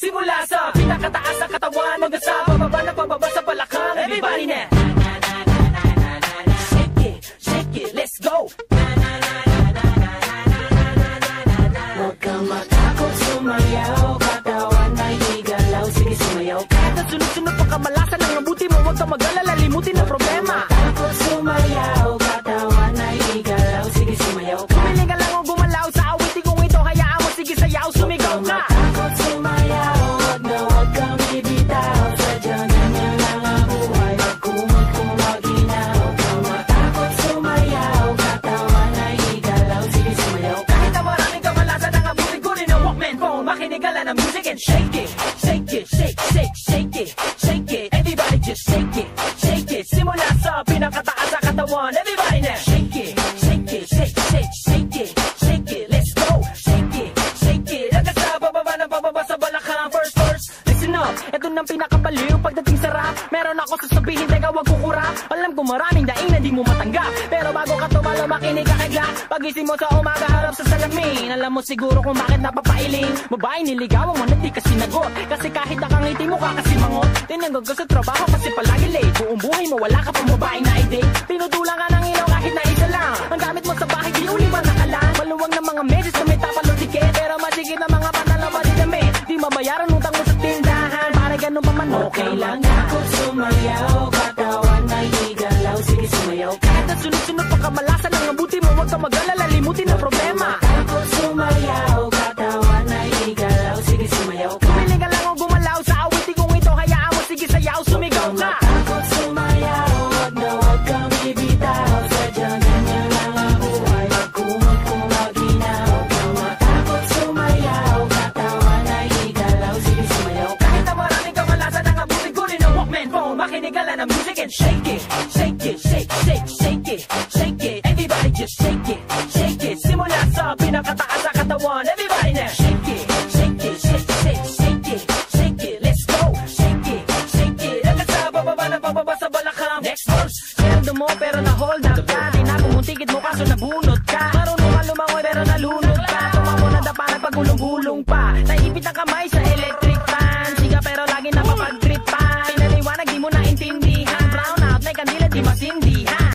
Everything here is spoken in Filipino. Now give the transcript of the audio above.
Simula sa pinakataas ng katawan hanggang sa pababa na pababa sa balakang. Everybody now. Shake it, shake it, let's go. Huwag kang matakot sumayaw, katawan ay igalaw, sige sumayaw ka. At sunod-sunod pa kamalasan ang mabuti mo, huwag kang mag-alala, limutin ang problema. Matakot sumayaw, katawan ay igalaw, sige sumayaw ka. Pumili ka lang o gumalaw sa awitin kong ito, hayaan mo, sige sayaw, sumigaw ka. Matakot sumayaw, huwag kang bibitaw, sadyang ganyan lang ang buhay, magkumot kung maginaw. Huwag kang matakot sumayaw, katawan ay igalaw, sige sumayaw ka. Kahit na maraming kamalasan ang abutin ko rin ang Walkman phone, makinig ka lang ng music and shake it, shake it, shake, shake, shake it, shake it. Everybody just shake it, shake it. Simula sa pinakataas sa katawan, everybody now. Shake it, shake it, shake, shake, shake it, shake it. Let's go, shake it, shake it. Hanggang sa bababa na bababa sa balakang. First verse, listen up, eto nang pinakabaliw pagdating sa rap. Meron ako sasabihin, teka wag kukurap. Alam ko maraming daing na di mo matanggap, pero bago ka tumalo makinig ka kagla. Pagising mo sa umaga harap sa salamin, alam mo siguro kung bakit napapailing. Babae niligawan mo na di ka sinagot, kasi kahit nakangiti mo ka kasi mangot. Tinanggag ka sa trabaho kasi palagi late, buong buhay mo wala ka pang babae na i-date. Tinutulang ka ng ilaw kahit na isa lang, ang gamit mo sa bahay di uliman nakalang. Maluwag ng mga medyas na may tapalong tiket, pero masigit na mga pantalong madidamit. Di mabayaran utang mo sa tindahan, pare ganun pa man okay lang. Takot sumayaw, katawan ay igalaw, sige sumayaw ka. Kahit na sunod-sunod pa kamalasan ang mabuti mo, huwag kang mag-alala, limutin ang problema. Takot sumayaw, katawan ay igalaw, sige sumayaw ka. Pumili ka lang o gumalaw sa awitin kong ito, hayaan mo, sige sayaw, sumigaw ka. Takot sumayaw, huwag kang bibitaw, sadyang ganyan lang ang buhay, magkumot kung maginaw. Huwag kang matakot sumayaw, katawan ay igalaw, sige sumayaw ka. Kahit na maraming kamalasan ang abutin ko rin ang Walkman phone, makinig ka lang ng music and shake it, shake it, shake, shake, shake it, shake it. Everybody just shake it, shake it. Simula sa pinakataas sa katawan, everybody now. Shake it, shake it, shake, shake, shake it, shake it. Let's go, shake it, shake it. Hanggang sa bababa na bababa sa balakang. Next verse, sweldo mo pero na-hold up ka, di na pumuntikit mo kaso nabunot ka. Marunong ka lumangoy pero nalunod ka, tumamo na dapa nagpagulong-gulong pa, naipit ang kamay sa